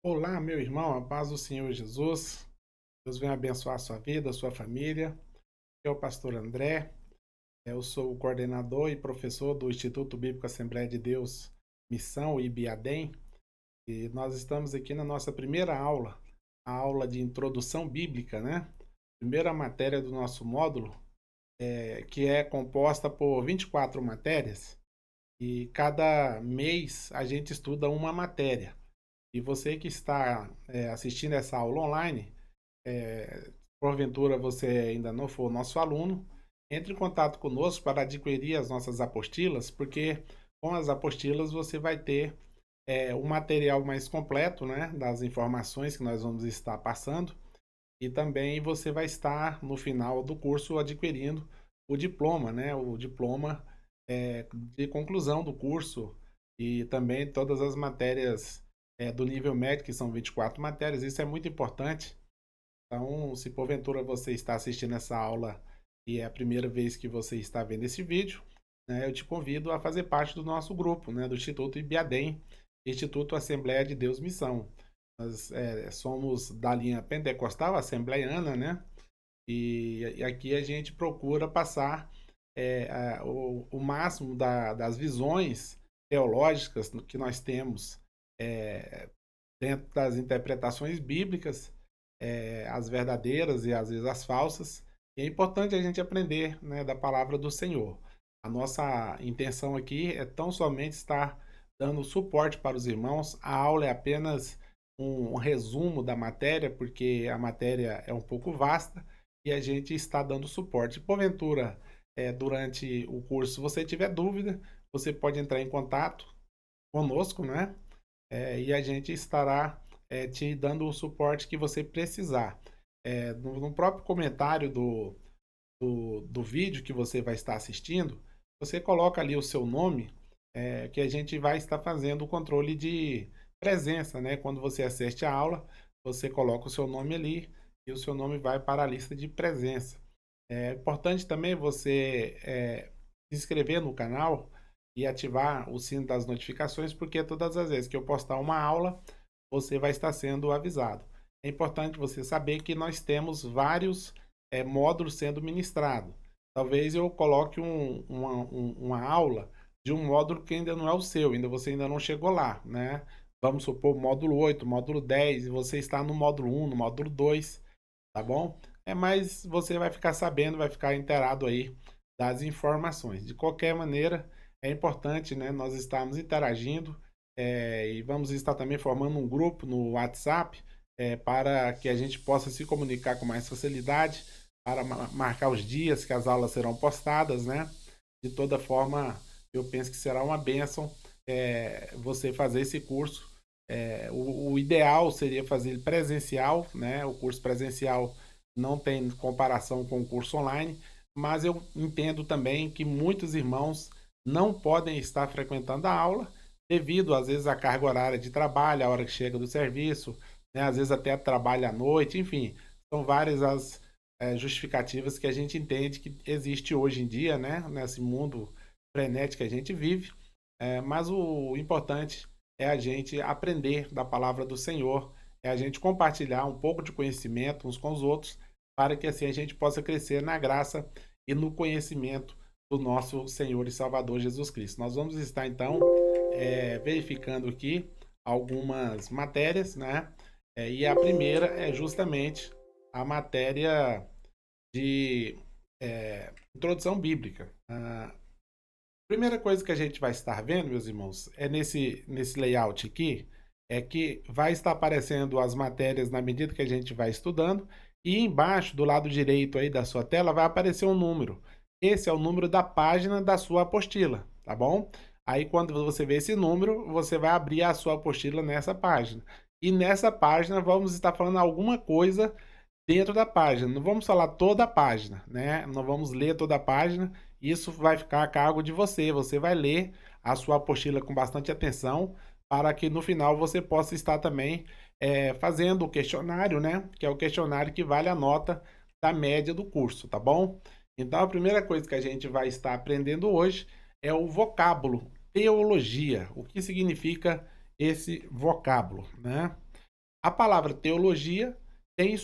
Olá, meu irmão, a paz do Senhor Jesus. Deus venha abençoar a sua vida, a sua família. Eu, pastor André, eu sou o coordenador e professor do Instituto Bíblico Assembleia de Deus, Missão IBADEM, e nós estamos aqui na nossa primeira aula, a aula de introdução bíblica, né? Primeira matéria do nosso módulo, que é composta por 24 matérias, e cada mês a gente estuda uma matéria. E você que está assistindo essa aula online, porventura você ainda não for nosso aluno, entre em contato conosco para adquirir as nossas apostilas, porque com as apostilas você vai ter um material mais completo, né, das informações que nós vamos estar passando, e também você vai estar no final do curso adquirindo o diploma, né, o diploma de conclusão do curso e também todas as matérias do nível médio, que são 24 matérias. Isso é muito importante. Então, se porventura você está assistindo essa aula e é a primeira vez que você está vendo esse vídeo, né, eu te convido a fazer parte do nosso grupo, né, do Instituto IBADEM, Instituto Assembleia de Deus Missão. Nós somos da linha pentecostal, assembleiana, né? E aqui a gente procura passar o máximo das visões teológicas que nós temos é, dentro das interpretações bíblicas, as verdadeiras e às vezes as falsas. E é importante a gente aprender, né, da palavra do Senhor. A nossa intenção aqui é tão somente estar dando suporte para os irmãos. A aula é apenas um resumo da matéria, porque a matéria é um pouco vasta e a gente está dando suporte. Porventura, durante o curso, se você tiver dúvida, você pode entrar em contato conosco, né? E a gente estará te dando o suporte que você precisar. No próprio comentário do vídeo que você vai estar assistindo, você coloca ali o seu nome, que a gente vai estar fazendo o controle de presença, né? Quando você assiste a aula, você coloca o seu nome ali e o seu nome vai para a lista de presença. É importante também você se inscrever no canal e ativar o sino das notificações, porque todas as vezes que eu postar uma aula, você vai estar sendo avisado. É importante você saber que nós temos vários módulos sendo ministrados. Talvez eu coloque uma aula de um módulo que ainda não é o seu, você ainda não chegou lá, né? Vamos supor módulo 8, módulo 10, e você está no módulo 1, no módulo 2, tá bom? Mas você vai ficar sabendo, vai ficar inteirado aí das informações. De qualquer maneira, é importante, né, nós estarmos interagindo e vamos estar também formando um grupo no WhatsApp para que a gente possa se comunicar com mais facilidade, para marcar os dias que as aulas serão postadas, né? De toda forma, eu penso que será uma bênção você fazer esse curso. O ideal seria fazer ele presencial, né? O curso presencial não tem comparação com o curso online, mas eu entendo também que muitos irmãos não podem estar frequentando a aula devido, às vezes, à carga horária de trabalho, a hora que chega do serviço, né? Às vezes até trabalha à noite, enfim, são várias as justificativas que a gente entende que existe hoje em dia, né? Nesse mundo frenético que a gente vive. Mas o importante é a gente aprender da palavra do Senhor, é a gente compartilhar um pouco de conhecimento uns com os outros, para que assim a gente possa crescer na graça e no conhecimento do nosso Senhor e Salvador Jesus Cristo. Nós vamos estar então verificando aqui algumas matérias, né? E a primeira é justamente a matéria de introdução bíblica. Primeira coisa que a gente vai estar vendo, meus irmãos, é nesse layout aqui, é que vai estar aparecendo as matérias na medida que a gente vai estudando, e embaixo, do lado direito aí da sua tela, vai aparecer um número. Esse é o número da página da sua apostila, tá bom? Aí quando você vê esse número, você vai abrir a sua apostila nessa página. E nessa página vamos estar falando alguma coisa dentro da página. Não vamos falar toda a página, né? Não vamos ler toda a página. Isso vai ficar a cargo de você. Você vai ler a sua apostila com bastante atenção para que no final você possa estar também fazendo o questionário, né? Que é o questionário que vale a nota da média do curso, tá bom? Então a primeira coisa que a gente vai estar aprendendo hoje é o vocábulo teologia. O que significa esse vocábulo, né? A palavra teologia tem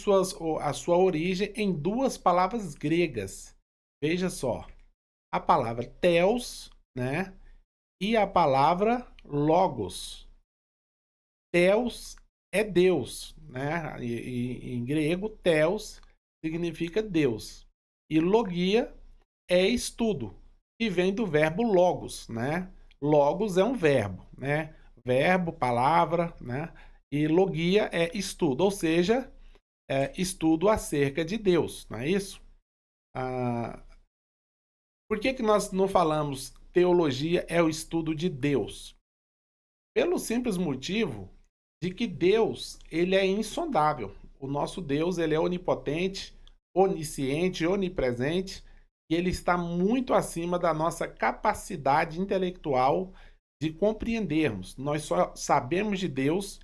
a sua origem em duas palavras gregas. Veja só, a palavra theos, né, e a palavra logos. Theos é Deus, né? Em grego, theos significa Deus. E logia é estudo, que vem do verbo logos, né? Logos é um verbo, né? Verbo, palavra, né? E logia é estudo, ou seja, é estudo acerca de Deus, não é isso? Ah, por que que nós não falamos teologia é o estudo de Deus? Pelo simples motivo de que Deus, ele é insondável. O nosso Deus, ele é onipotente, onisciente, onipresente, e ele está muito acima da nossa capacidade intelectual de compreendermos. Nós só sabemos de Deus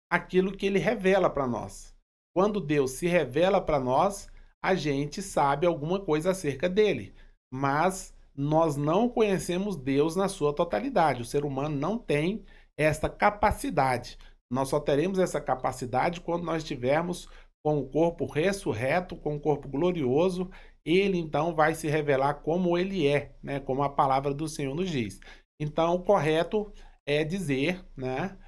aquilo que ele revela para nós. Quando Deus se revela para nós, a gente sabe alguma coisa acerca dele, mas nós não conhecemos Deus na sua totalidade. O ser humano não tem esta capacidade. Nós só teremos essa capacidade quando nós estivermos com o corpo ressurreto, com o corpo glorioso. Ele então vai se revelar como ele é, né? Como a palavra do Senhor nos diz. Então, o correto é dizer, né,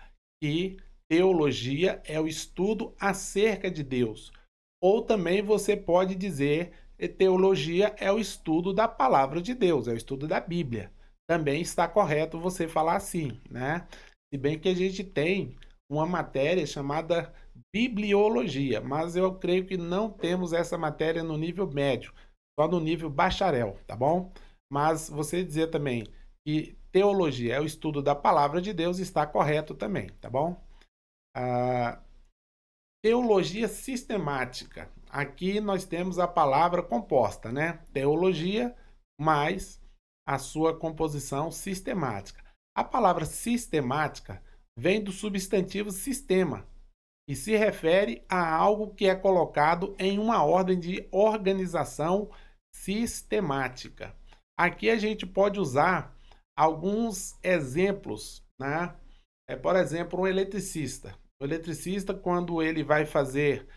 que teologia é o estudo acerca de Deus. Ou também você pode dizer teologia é o estudo da palavra de Deus, é o estudo da Bíblia. Também está correto você falar assim, né? Se bem que a gente tem uma matéria chamada bibliologia, mas eu creio que não temos essa matéria no nível médio, só no nível bacharel, tá bom? Mas você dizer também que teologia é o estudo da palavra de Deus está correto também, tá bom? A teologia sistemática. Aqui nós temos a palavra composta, né? Teologia mais a sua composição sistemática. A palavra sistemática vem do substantivo sistema e se refere a algo que é colocado em uma ordem de organização sistemática. Aqui a gente pode usar alguns exemplos, né? Por exemplo, um eletricista. O eletricista, quando ele vai fazer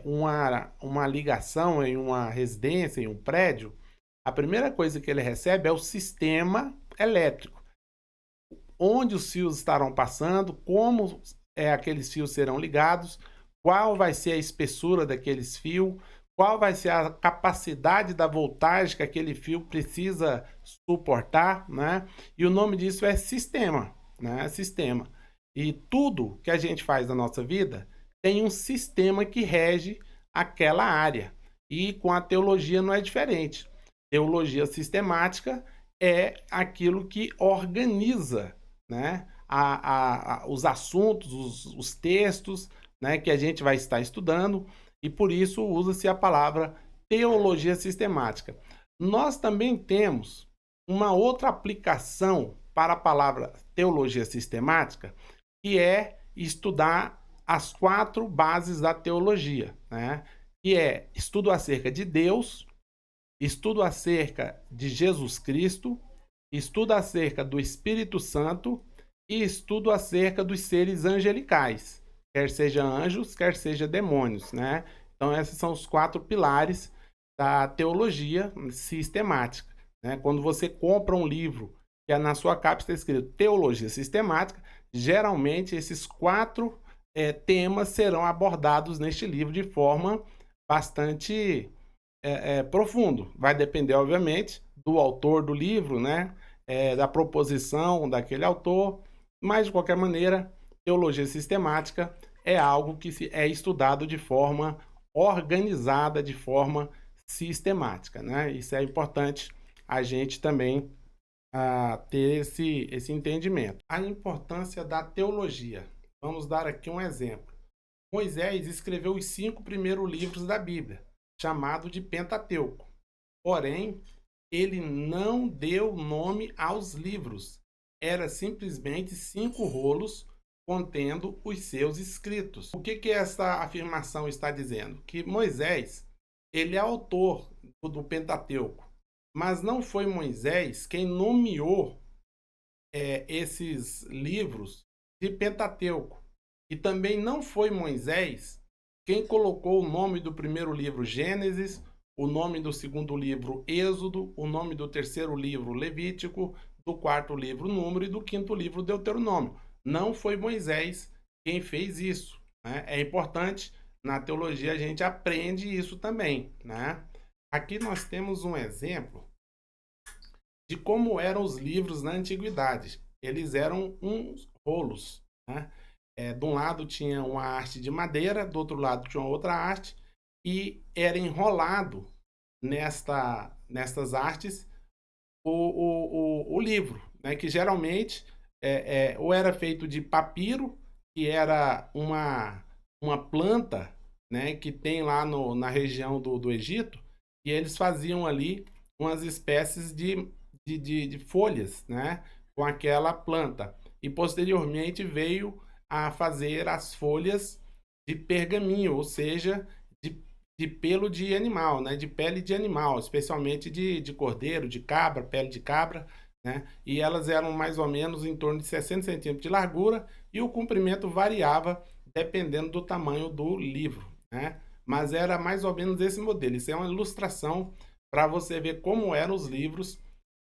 uma ligação em uma residência, em um prédio, a primeira coisa que ele recebe é o sistema elétrico, onde os fios estarão passando, como aqueles fios serão ligados, qual vai ser a espessura daqueles fios, qual vai ser a capacidade da voltagem que aquele fio precisa suportar, né? E o nome disso é sistema, né? Sistema. E tudo que a gente faz na nossa vida tem um sistema que rege aquela área. E com a teologia não é diferente. Teologia sistemática é aquilo que organiza, né, os assuntos, os textos, né, que a gente vai estar estudando, e por isso usa-se a palavra teologia sistemática. Nós também temos uma outra aplicação para a palavra teologia sistemática, que é estudar as 4 bases da teologia, né? Que é estudo acerca de Deus, estudo acerca de Jesus Cristo, estudo acerca do Espírito Santo e estudo acerca dos seres angelicais, quer seja anjos, quer seja demônios, né? Então esses são os 4 pilares da teologia sistemática, né? Quando você compra um livro que na sua capa está escrito teologia sistemática, geralmente esses 4 temas serão abordados neste livro de forma bastante profundo. Vai depender, obviamente, do autor do livro, né? Da proposição daquele autor, mas de qualquer maneira, teologia sistemática é algo que é estudado de forma organizada, de forma sistemática, né? Isso é importante a gente também ter esse entendimento. A importância da teologia. Vamos dar aqui um exemplo. Moisés escreveu os 5 primeiros livros da Bíblia, chamado de Pentateuco. Porém, ele não deu nome aos livros. Era simplesmente 5 rolos contendo os seus escritos. O que essa afirmação está dizendo? Que Moisés, ele é autor do Pentateuco, mas não foi Moisés quem nomeou esses livros de Pentateuco. E também não foi Moisés quem colocou o nome do primeiro livro Gênesis, o nome do segundo livro Êxodo, o nome do terceiro livro Levítico, do quarto livro Número e do quinto livro Deuteronômio. Não foi Moisés quem fez isso, né? É importante, na teologia a gente aprende isso também, né? Aqui nós temos um exemplo de como eram os livros na antiguidade. Eles eram uns rolos, né? De um lado tinha uma haste de madeira, do outro lado tinha outra haste, e era enrolado nestas hastes o livro, né? Que geralmente ou era feito de papiro, que era uma planta, né? Que tem lá na região do Egito, e eles faziam ali umas espécies de folhas, né? Com aquela planta. E posteriormente veio a fazer as folhas de pergaminho, ou seja, de, de pelo de animal, né? De pele de animal, especialmente de cordeiro, de cabra, pele de cabra, né? E elas eram mais ou menos em torno de 60 centímetros de largura e o comprimento variava dependendo do tamanho do livro, né? Mas era mais ou menos esse modelo. Isso é uma ilustração para você ver como eram os livros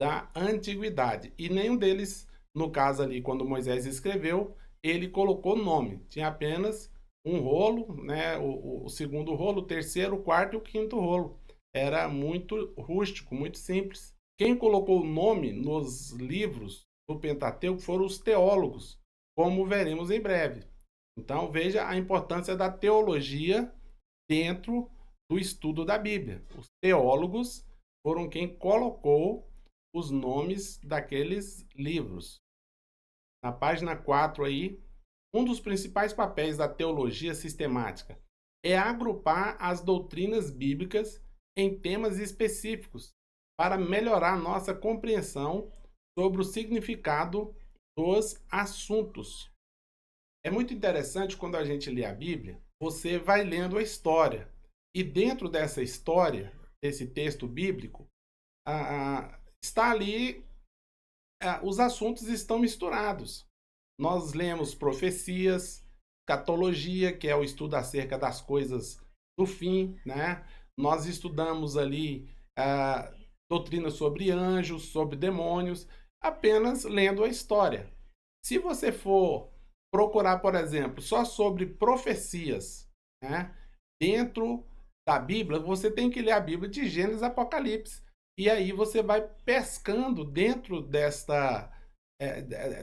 da antiguidade. E nenhum deles, no caso ali, quando Moisés escreveu, ele colocou nome. Tinha apenas um rolo, né? O segundo rolo, o terceiro, o quarto e o quinto rolo. Era muito rústico, muito simples. Quem colocou o nome nos livros do Pentateuco foram os teólogos, como veremos em breve. Então veja a importância da teologia dentro do estudo da Bíblia. Os teólogos foram quem colocou os nomes daqueles livros. Na página 4 aí, um dos principais papéis da teologia sistemática é agrupar as doutrinas bíblicas em temas específicos para melhorar nossa compreensão sobre o significado dos assuntos. É muito interessante quando a gente lê a Bíblia, você vai lendo a história. E dentro dessa história, desse texto bíblico, está ali, os assuntos estão misturados. Nós lemos profecias, escatologia, que é o estudo acerca das coisas do fim, né? Nós estudamos ali doutrina sobre anjos, sobre demônios, apenas lendo a história. Se você for procurar, por exemplo, só sobre profecias, né? Dentro da Bíblia, você tem que ler a Bíblia de Gênesis a Apocalipse. E aí você vai pescando dentro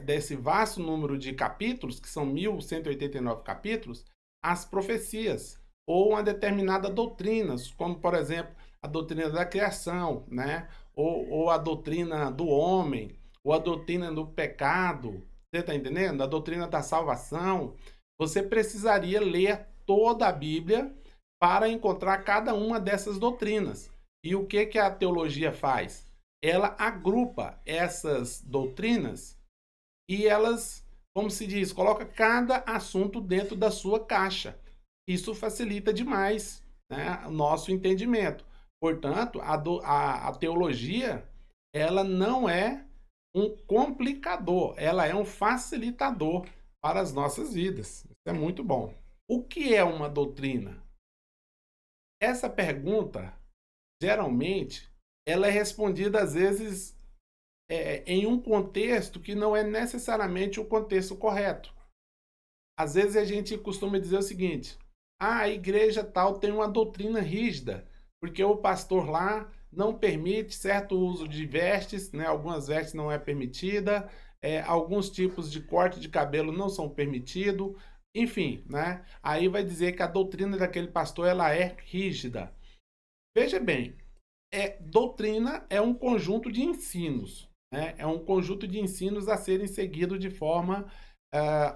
desse vasto número de capítulos, que são 1189 capítulos, as profecias, ou uma determinada doutrina, como por exemplo a doutrina da criação, né? ou a doutrina do homem, ou a doutrina do pecado, você está entendendo? A doutrina da salvação. Você precisaria ler toda a Bíblia para encontrar cada uma dessas doutrinas. E o que a teologia faz? Ela agrupa essas doutrinas e elas, como se diz, coloca cada assunto dentro da sua caixa. Isso facilita demais, né, o nosso entendimento. Portanto, a teologia, ela não é um complicador, ela é um facilitador para as nossas vidas. Isso é muito bom. O que é uma doutrina? Essa pergunta, geralmente, ela é respondida às vezes em um contexto que não é necessariamente o contexto correto. Às vezes a gente costuma dizer o seguinte: a igreja tal tem uma doutrina rígida, porque o pastor lá não permite certo uso de vestes, né? Algumas vestes não é permitida, alguns tipos de corte de cabelo não são permitidos, enfim, né? Aí vai dizer que a doutrina daquele pastor ela é rígida. Veja bem, doutrina é um conjunto de ensinos, né? É um conjunto de ensinos a serem seguidos de forma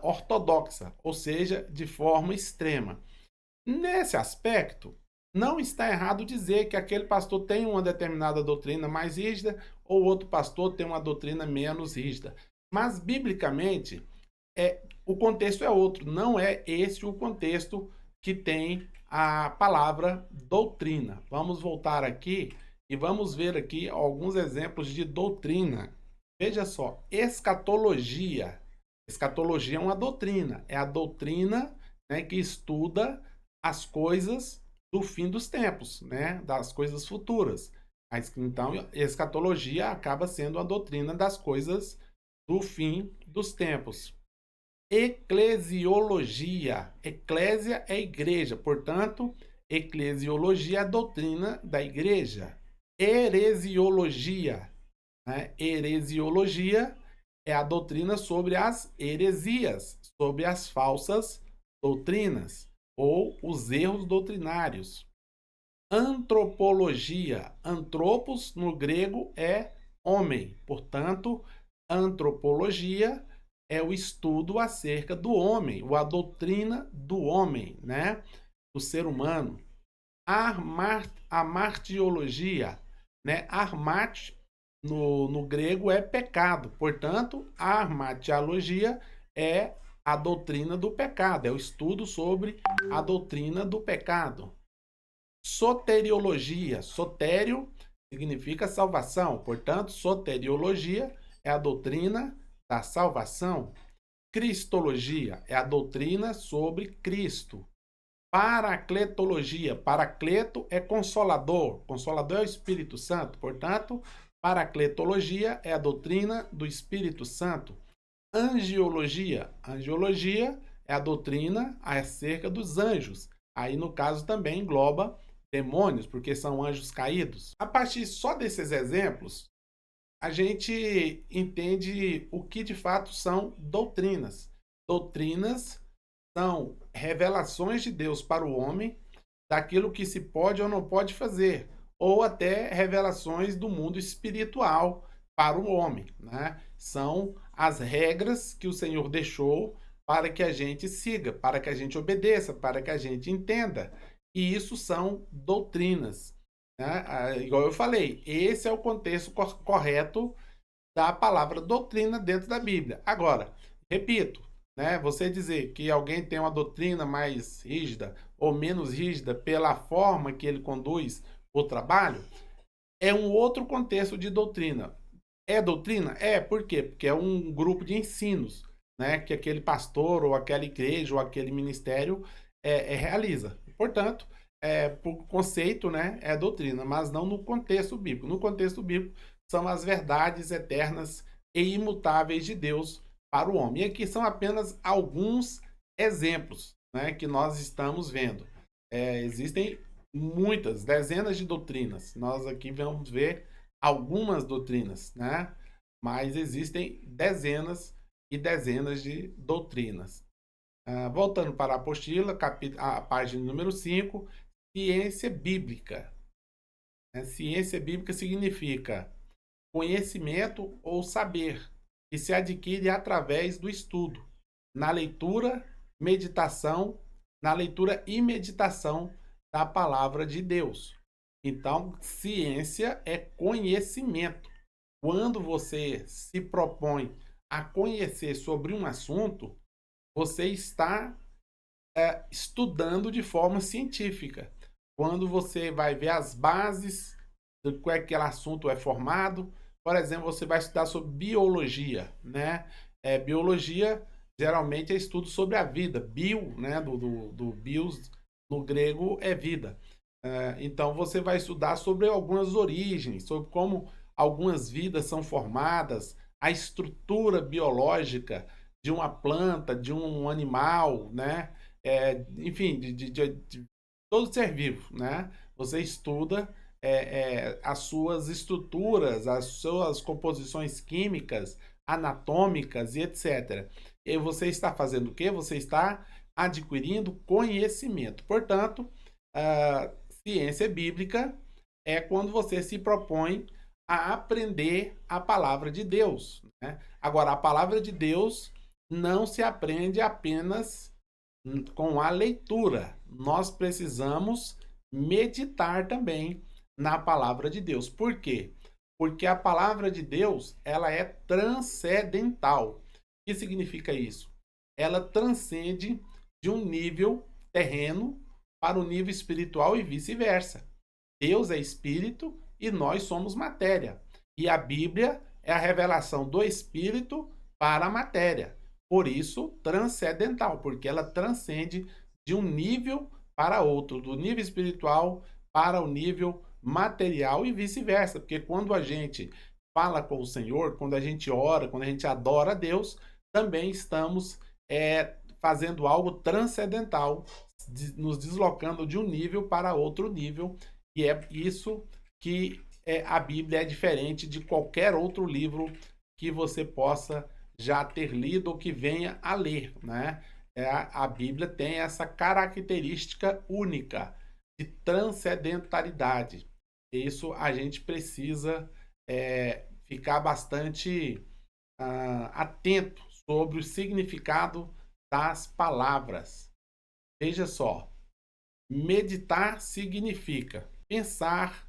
ortodoxa, ou seja, de forma extrema. Nesse aspecto, não está errado dizer que aquele pastor tem uma determinada doutrina mais rígida ou outro pastor tem uma doutrina menos rígida. Mas, biblicamente, o contexto é outro. Não é esse o contexto que tem a palavra doutrina. Vamos voltar aqui e vamos ver aqui alguns exemplos de doutrina. Veja só, escatologia. Escatologia é uma doutrina, é a doutrina, né, que estuda as coisas do fim dos tempos, né, das coisas futuras. Então, escatologia acaba sendo a doutrina das coisas do fim dos tempos. Eclesiologia. Eclésia é igreja, portanto, eclesiologia é a doutrina da igreja. Heresiologia. Né? Heresiologia é a doutrina sobre as heresias, sobre as falsas doutrinas ou os erros doutrinários. Antropologia. Antropos no grego é homem, portanto, antropologia é o estudo acerca do homem, ou a doutrina do homem, né? Do ser humano. Amartiologia, né? Armate no grego é pecado, portanto, a armatiologia é a doutrina do pecado, é o estudo sobre a doutrina do pecado. Soteriologia, sotério significa salvação, portanto, soteriologia é a doutrina da salvação. Cristologia é a doutrina sobre Cristo. Paracletologia, paracleto é consolador, consolador é o Espírito Santo, portanto, paracletologia é a doutrina do Espírito Santo. Angiologia, angiologia é a doutrina acerca dos anjos. Aí, no caso, também engloba demônios, porque são anjos caídos. A partir só desses exemplos, a gente entende o que de fato são doutrinas. Doutrinas são revelações de Deus para o homem daquilo que se pode ou não pode fazer, ou até revelações do mundo espiritual para o homem, né? São as regras que o Senhor deixou para que a gente siga, para que a gente obedeça, para que a gente entenda. E isso são doutrinas, né? Igual eu falei, esse é o contexto correto da palavra doutrina dentro da Bíblia. Agora, repito, né, você dizer que alguém tem uma doutrina mais rígida ou menos rígida pela forma que ele conduz o trabalho, é um outro contexto de doutrina. É doutrina? É, por quê? Porque é um grupo de ensinos, né, que aquele pastor ou aquela igreja ou aquele ministério realiza. Portanto, por conceito, né, é doutrina, mas não no contexto bíblico. No contexto bíblico, são as verdades eternas e imutáveis de Deus para o homem. E aqui são apenas alguns exemplos, né, que nós estamos vendo. Existem muitas, dezenas de doutrinas. Nós aqui vamos ver algumas doutrinas, né? Mas existem dezenas e dezenas de doutrinas. Voltando para a apostila, a página número 5, ciência bíblica. Ciência bíblica significa conhecimento ou saber que se adquire através do estudo, na leitura, meditação, na leitura e meditação da palavra de Deus. Então, ciência é conhecimento. Quando você se propõe a conhecer sobre um assunto, você está estudando de forma científica. Quando você vai ver as bases do que aquele assunto é formado, por exemplo, você vai estudar sobre biologia, né? Biologia geralmente é estudo sobre a vida. Bio, né? Do bios no grego é vida. Então você vai estudar sobre algumas origens, sobre como algumas vidas são formadas, a estrutura biológica de uma planta, de um animal, né? Enfim, de todo ser vivo, né? Você estuda as suas estruturas, as suas composições químicas, anatômicas e etc. E você está fazendo o quê? Você está adquirindo conhecimento. Portanto, a ciência bíblica é quando você se propõe a aprender a palavra de Deus, né? Agora, a palavra de Deus não se aprende apenas com a leitura. Nós precisamos meditar também na palavra de Deus. Por quê? Porque a palavra de Deus, ela é transcendental. O que significa isso? Ela transcende de um nível terreno para o nível espiritual e vice-versa. Deus é espírito e nós somos matéria. E a Bíblia é a revelação do espírito para a matéria. Por isso, transcendental, porque ela transcende de um nível para outro, do nível espiritual para o nível material e vice-versa, porque quando a gente fala com o Senhor, quando a gente ora, quando a gente adora a Deus, também estamos fazendo algo transcendental, nos deslocando de um nível para outro nível, e é isso que a Bíblia é diferente de qualquer outro livro que você possa já ter lido ou que venha a ler, né? A Bíblia tem essa característica única de transcendentalidade. Isso a gente precisa ficar bastante atento sobre o significado das palavras. Veja só, meditar significa pensar,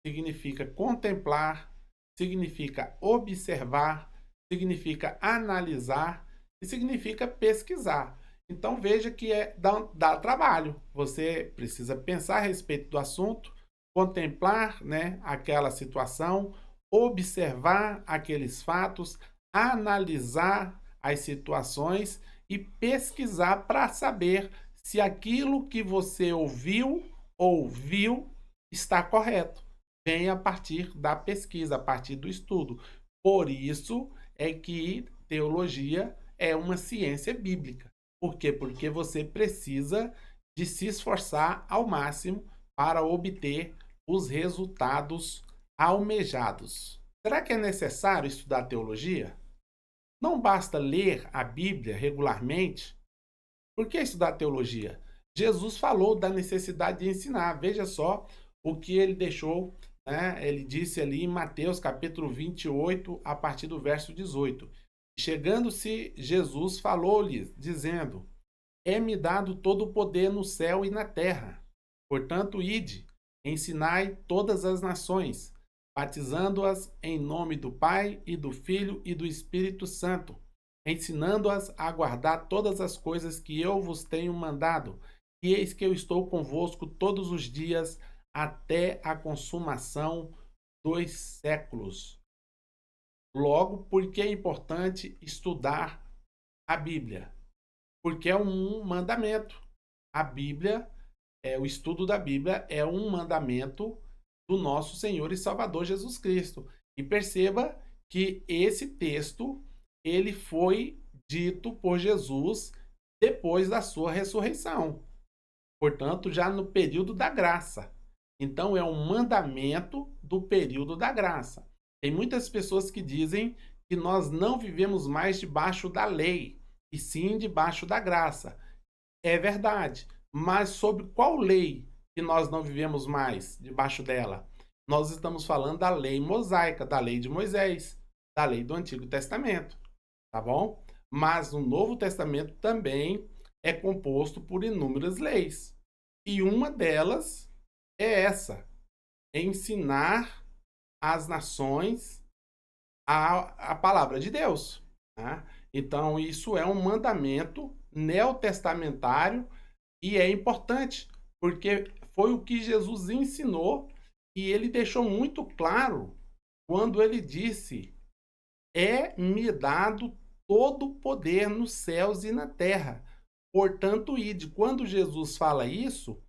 significa contemplar, significa observar, significa analisar e significa pesquisar. Então veja que dá trabalho. Você precisa pensar a respeito do assunto, contemplar, né, aquela situação, observar aqueles fatos, analisar as situações e pesquisar para saber se aquilo que você ouviu ou viu está correto. Vem a partir da pesquisa, a partir do estudo. Por isso é que teologia é uma ciência bíblica. Por quê? Porque você precisa de se esforçar ao máximo para obter os resultados almejados. Será que é necessário estudar teologia? Não basta ler a Bíblia regularmente. Por que estudar teologia? Jesus falou da necessidade de ensinar. Veja só o que ele deixou, né? Ele disse ali em Mateus capítulo 28, a partir do verso 18. Chegando-se, Jesus falou-lhes, dizendo: É-me dado todo o poder no céu e na terra. Portanto, ide, ensinai todas as nações, batizando-as em nome do Pai e do Filho e do Espírito Santo, ensinando-as a guardar todas as coisas que eu vos tenho mandado. E eis que eu estou convosco todos os dias até a consumação dos séculos. Logo, por que é importante estudar a Bíblia? Porque é um mandamento. A Bíblia, o estudo da Bíblia é um mandamento do nosso Senhor e Salvador Jesus Cristo. E perceba que esse texto ele foi dito por Jesus depois da sua ressurreição. Portanto, já no período da graça. Então, é um mandamento do período da graça. Tem muitas pessoas que dizem que nós não vivemos mais debaixo da lei, e sim debaixo da graça. É verdade, mas sobre qual lei que nós não vivemos mais debaixo dela? Nós estamos falando da lei mosaica, da lei de Moisés, da lei do Antigo Testamento, tá bom? Mas o Novo Testamento também é composto por inúmeras leis. E uma delas é essa: ensinar as nações a palavra de Deus. Né? Então, isso é um mandamento neotestamentário e é importante, porque foi o que Jesus ensinou e ele deixou muito claro quando ele disse: É-me dado todo o poder nos céus e na terra. Portanto, ide. Quando Jesus fala isso,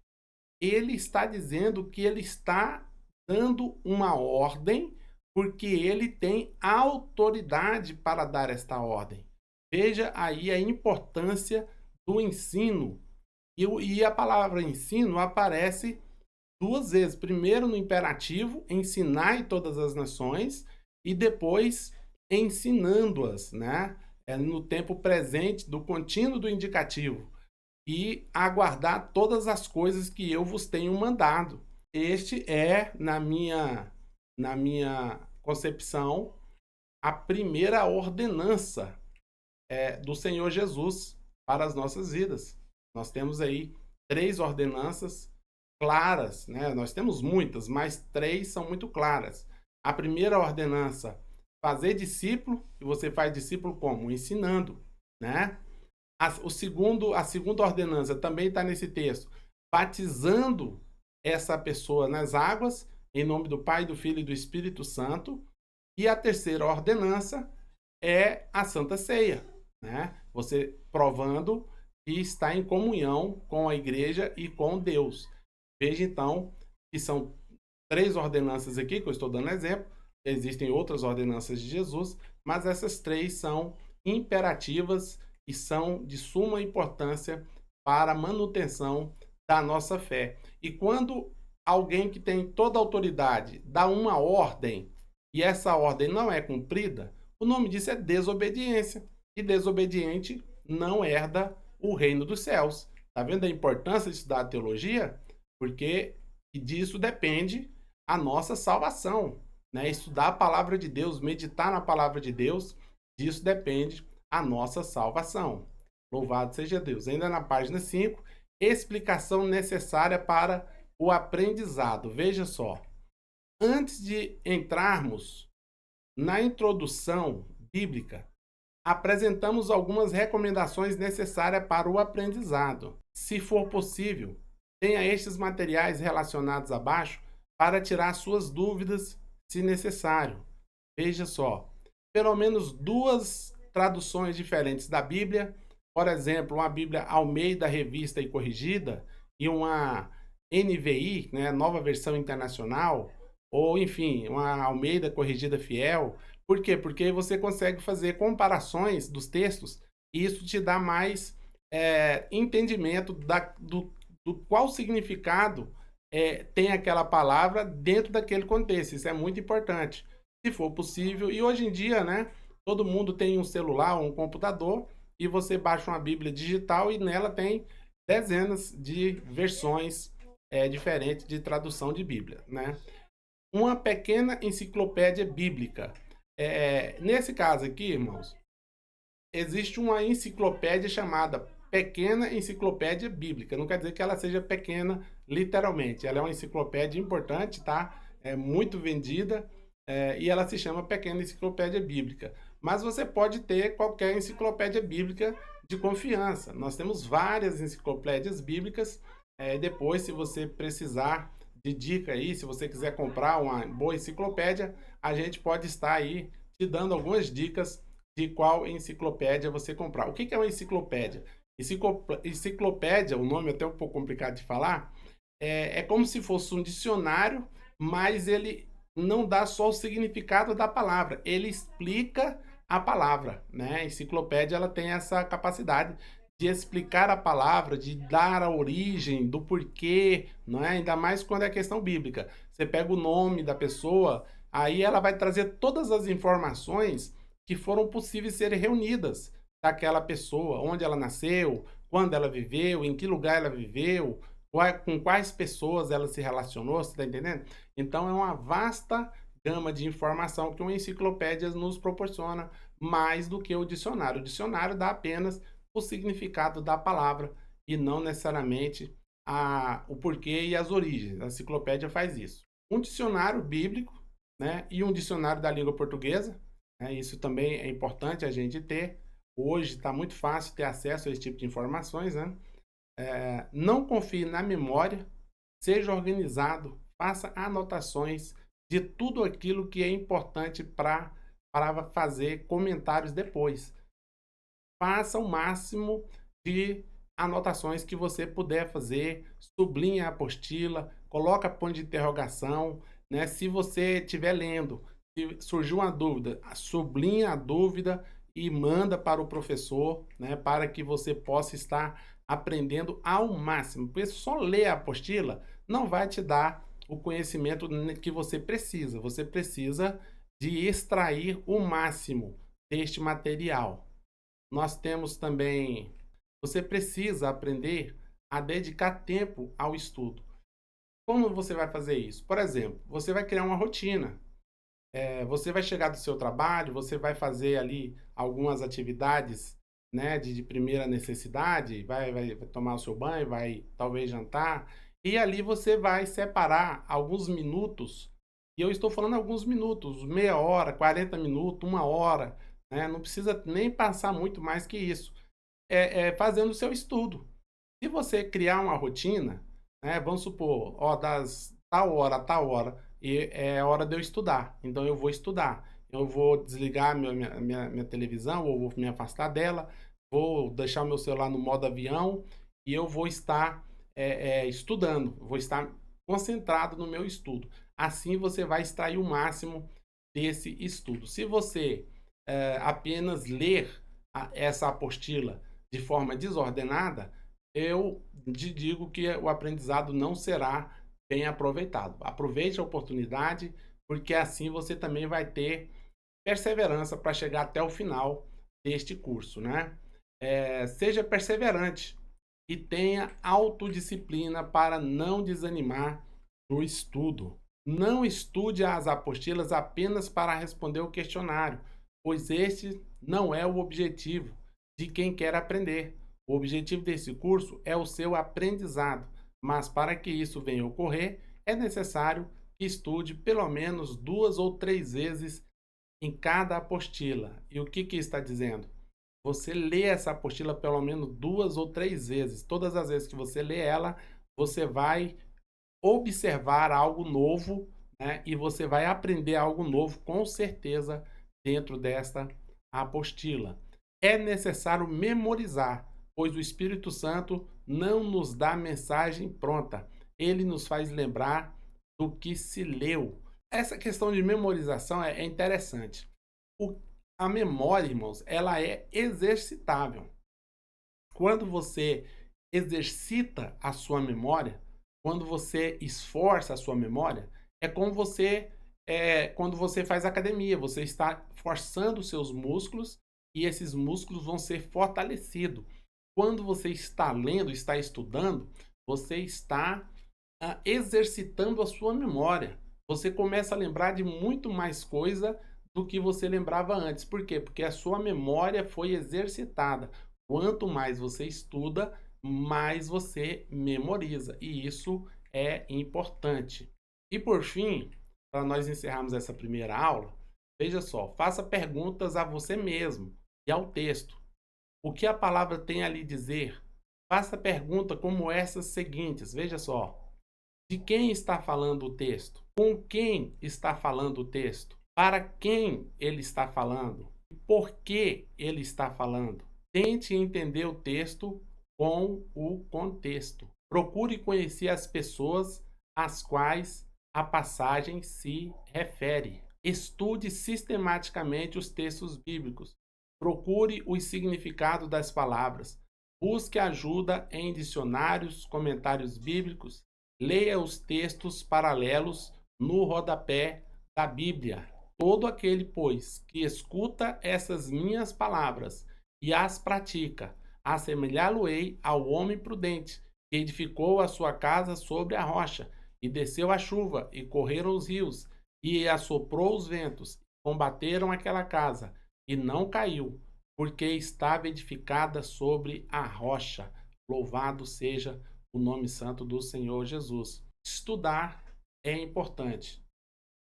ele está dizendo que ele está dando uma ordem, porque ele tem autoridade para dar esta ordem. Veja aí a importância do ensino. E a palavra ensino aparece duas vezes. Primeiro no imperativo, ensinai todas as nações, e depois ensinando-as, né? No tempo presente, do contínuo do indicativo. E aguardar todas as coisas que eu vos tenho mandado. Este é, na minha concepção, a primeira ordenança do Senhor Jesus para as nossas vidas. Nós temos aí 3 ordenanças claras, né? Nós temos muitas, mas 3 são muito claras. A primeira ordenança, fazer discípulo, e você faz discípulo como? Ensinando, né? A segunda ordenança também está nesse texto, batizando essa pessoa nas águas, em nome do Pai, do Filho e do Espírito Santo. E a terceira ordenança é a Santa Ceia. né? Você provando que está em comunhão com a igreja e com Deus. Veja então que são 3 ordenanças aqui, que eu estou dando exemplo, existem outras ordenanças de Jesus, mas essas 3 são imperativas e são de suma importância para a manutenção da nossa fé. E quando alguém que tem toda a autoridade dá uma ordem e essa ordem não é cumprida, o nome disso é desobediência. E desobediente não herda o reino dos céus. Está vendo a importância de estudar a teologia? Porque disso depende a nossa salvação, né? Estudar a palavra de Deus, meditar na palavra de Deus, disso depende a nossa salvação. Louvado seja Deus. Ainda na página 5, explicação necessária para o aprendizado. Veja só, antes de entrarmos na introdução bíblica, apresentamos algumas recomendações necessárias para o aprendizado. Se for possível, tenha estes materiais relacionados abaixo para tirar suas dúvidas, se necessário. Veja só, pelo menos 2 traduções diferentes da Bíblia, por exemplo, uma Bíblia Almeida Revista e Corrigida e uma NVI, né, Nova Versão Internacional, ou enfim, uma Almeida Corrigida Fiel. Por quê? Porque você consegue fazer comparações dos textos e isso te dá mais entendimento do qual significado tem aquela palavra dentro daquele contexto. Isso é muito importante. Se for possível, e hoje em dia, né, todo mundo tem um celular, um computador, e você baixa uma Bíblia digital e nela tem dezenas de versões diferentes de tradução de Bíblia, né? Uma pequena enciclopédia bíblica. Nesse caso aqui, irmãos, existe uma enciclopédia chamada Pequena Enciclopédia Bíblica. Não quer dizer que ela seja pequena, literalmente. Ela é uma enciclopédia importante, tá? É muito vendida e ela se chama Pequena Enciclopédia Bíblica. Mas você pode ter qualquer enciclopédia bíblica de confiança. Nós temos várias enciclopédias bíblicas. Depois, se você precisar de dica aí, se você quiser comprar uma boa enciclopédia, a gente pode estar aí te dando algumas dicas de qual enciclopédia você comprar. O que é uma enciclopédia? Enciclopédia, o nome é até um pouco complicado de falar, é como se fosse um dicionário, mas ele não dá só o significado da palavra, ele explica a palavra, né? A enciclopédia ela tem essa capacidade de explicar a palavra, de dar a origem do porquê, não é? Ainda mais quando é questão bíblica. Você pega o nome da pessoa, aí ela vai trazer todas as informações que foram possíveis serem reunidas daquela pessoa, onde ela nasceu, quando ela viveu, em que lugar ela viveu, com quais pessoas ela se relacionou, você está entendendo? Então é uma vasta gama de informação que uma enciclopédia nos proporciona mais do que o dicionário. O dicionário dá apenas o significado da palavra e não necessariamente o porquê e as origens. A enciclopédia faz isso. Um dicionário bíblico, né, e um dicionário da língua portuguesa, né, isso também é importante a gente ter. Hoje está muito fácil ter acesso a esse tipo de informações, né? Não confie na memória, seja organizado, faça anotações de tudo aquilo que é importante para fazer comentários depois. Faça o máximo de anotações que você puder fazer, sublinhe a apostila, coloca ponto de interrogação, né? Se você estiver lendo, se surgiu uma dúvida, sublinhe a dúvida e manda para o professor, né? Para que você possa estar aprendendo ao máximo. Porque só ler a apostila não vai te dar o conhecimento que você precisa. Você precisa de extrair o máximo deste material. Nós temos também, você precisa aprender a dedicar tempo ao estudo. Como você vai fazer isso? Por exemplo, você vai criar uma rotina. Você vai chegar do seu trabalho, você vai fazer ali algumas atividades, né, de primeira necessidade, vai tomar o seu banho, vai talvez jantar, e ali você vai separar alguns minutos, e eu estou falando alguns minutos, meia hora, 40 minutos, uma hora, né, não precisa nem passar muito mais que isso, fazendo o seu estudo. Se você criar uma rotina, né, vamos supor, ó, das tal hora a tal hora, e é hora de eu estudar, então eu vou estudar. eu vou desligar minha televisão, ou vou me afastar dela, vou deixar o meu celular no modo avião e eu vou estar estudando, vou estar concentrado no meu estudo. Assim você vai extrair o máximo desse estudo. Se você apenas ler essa apostila de forma desordenada, eu te digo que o aprendizado não será bem aproveitado. Aproveite a oportunidade, porque assim você também vai ter perseverança para chegar até o final deste curso, né? Seja perseverante e tenha autodisciplina para não desanimar no estudo. Não estude as apostilas apenas para responder o questionário, pois este não é o objetivo de quem quer aprender. O objetivo desse curso é o seu aprendizado, mas para que isso venha a ocorrer, é necessário que estude pelo menos 2 ou 3 vezes em cada apostila. E o que está dizendo? Você lê essa apostila pelo menos 2 ou 3 vezes. Todas as vezes que você lê ela, você vai observar algo novo, né? E você vai aprender algo novo com certeza dentro desta apostila. É necessário memorizar, pois o Espírito Santo não nos dá mensagem pronta. Ele nos faz lembrar do que se leu. Essa questão de memorização é interessante. O, a memória, irmãos, ela é exercitável. Quando você exercita a sua memória, quando você esforça a sua memória, é como quando você faz academia, você está forçando os seus músculos e esses músculos vão ser fortalecidos. Quando você está lendo, está estudando, você está exercitando a sua memória. Você começa a lembrar de muito mais coisa do que você lembrava antes. Por quê? Porque a sua memória foi exercitada. Quanto mais você estuda, mais você memoriza. E isso é importante. E por fim, para nós encerrarmos essa primeira aula, veja só, faça perguntas a você mesmo e ao texto. O que a palavra tem a lhe dizer? Faça perguntas como essas seguintes. Veja só. De quem está falando o texto? Com quem está falando o texto? Para quem ele está falando? Por que ele está falando? Tente entender o texto com o contexto. Procure conhecer as pessoas às quais a passagem se refere. Estude sistematicamente os textos bíblicos. Procure o significado das palavras. Busque ajuda em dicionários, comentários bíblicos. Leia os textos paralelos no rodapé da Bíblia. Todo aquele, pois, que escuta essas minhas palavras e as pratica, assemelhá-lo-ei ao homem prudente, que edificou a sua casa sobre a rocha, e desceu a chuva, e correram os rios, e assoprou os ventos, combateram aquela casa, e não caiu, porque estava edificada sobre a rocha. Louvado seja o nome santo do Senhor Jesus. Estudar é importante.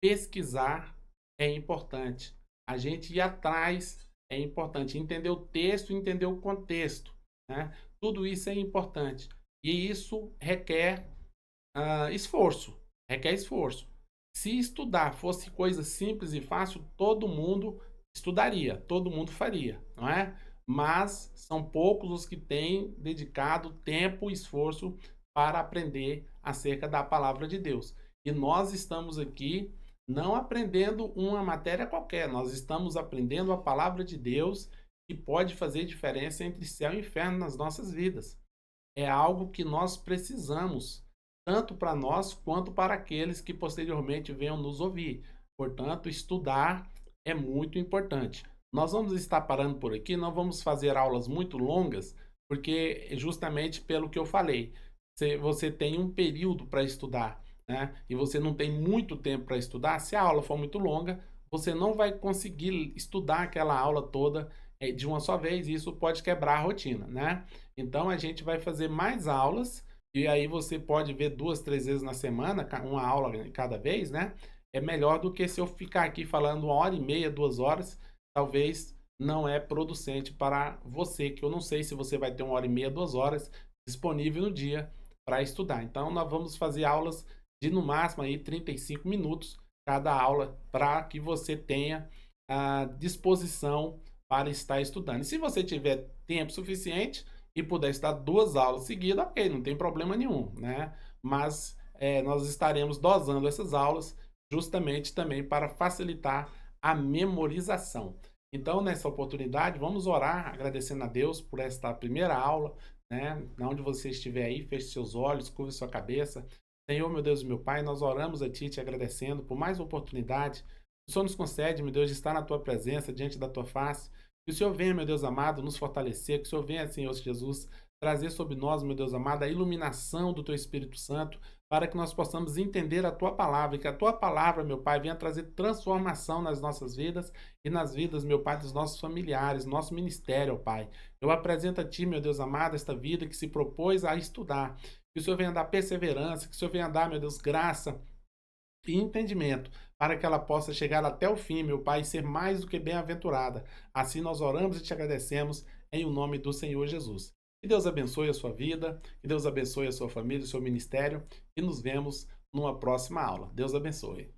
Pesquisar é importante. A gente ir atrás é importante. Entender o texto, entender o contexto, né? Tudo isso é importante. E isso requer esforço. Requer esforço. Se estudar fosse coisa simples e fácil, todo mundo estudaria, todo mundo faria, não é? Mas são poucos os que têm dedicado tempo e esforço para aprender acerca da palavra de Deus. E nós estamos aqui não aprendendo uma matéria qualquer, nós estamos aprendendo a palavra de Deus que pode fazer diferença entre céu e inferno nas nossas vidas. É algo que nós precisamos, tanto para nós quanto para aqueles que posteriormente venham nos ouvir. Portanto, estudar é muito importante. Nós vamos estar parando por aqui, não vamos fazer aulas muito longas, porque justamente pelo que eu falei, você tem um período para estudar, né? E você não tem muito tempo para estudar. Se a aula for muito longa, você não vai conseguir estudar aquela aula toda de uma só vez, e isso pode quebrar a rotina, né? Então a gente vai fazer mais aulas, e aí você pode ver 2, 3 vezes na semana, uma aula cada vez, né? É melhor do que se eu ficar aqui falando 1 hora e meia, 2 horas, talvez não é producente para você, que eu não sei se você vai ter 1 hora e meia, 2 horas disponível no dia para estudar. Então nós vamos fazer aulas de no máximo aí 35 minutos cada aula, para que você tenha a disposição para estar estudando. E se você tiver tempo suficiente e puder estudar 2 aulas seguidas, ok, não tem problema nenhum, né. Mas, nós estaremos dosando essas aulas, justamente também para facilitar a memorização. Então, nessa oportunidade, vamos orar agradecendo a Deus por esta primeira aula, né, onde você estiver aí, feche seus olhos, curve sua cabeça. Senhor, meu Deus e meu Pai, nós oramos a Ti, te agradecendo por mais uma oportunidade. O Senhor nos concede, meu Deus, de estar na Tua presença, diante da Tua face. Que o Senhor venha, meu Deus amado, nos fortalecer. Que o Senhor venha, Senhor Jesus, trazer sobre nós, meu Deus amado, a iluminação do Teu Espírito Santo, para que nós possamos entender a Tua palavra. E que a Tua palavra, meu Pai, venha trazer transformação nas nossas vidas e nas vidas, meu Pai, dos nossos familiares, nosso ministério, ó Pai. Eu apresento a Ti, meu Deus amado, esta vida que se propôs a estudar. Que o Senhor venha dar perseverança, que o Senhor venha dar, meu Deus, graça e entendimento, para que ela possa chegar até o fim, meu Pai, e ser mais do que bem-aventurada. Assim nós oramos e te agradecemos em o nome do Senhor Jesus. Que Deus abençoe a sua vida, que Deus abençoe a sua família, o seu ministério, e nos vemos numa próxima aula. Deus abençoe.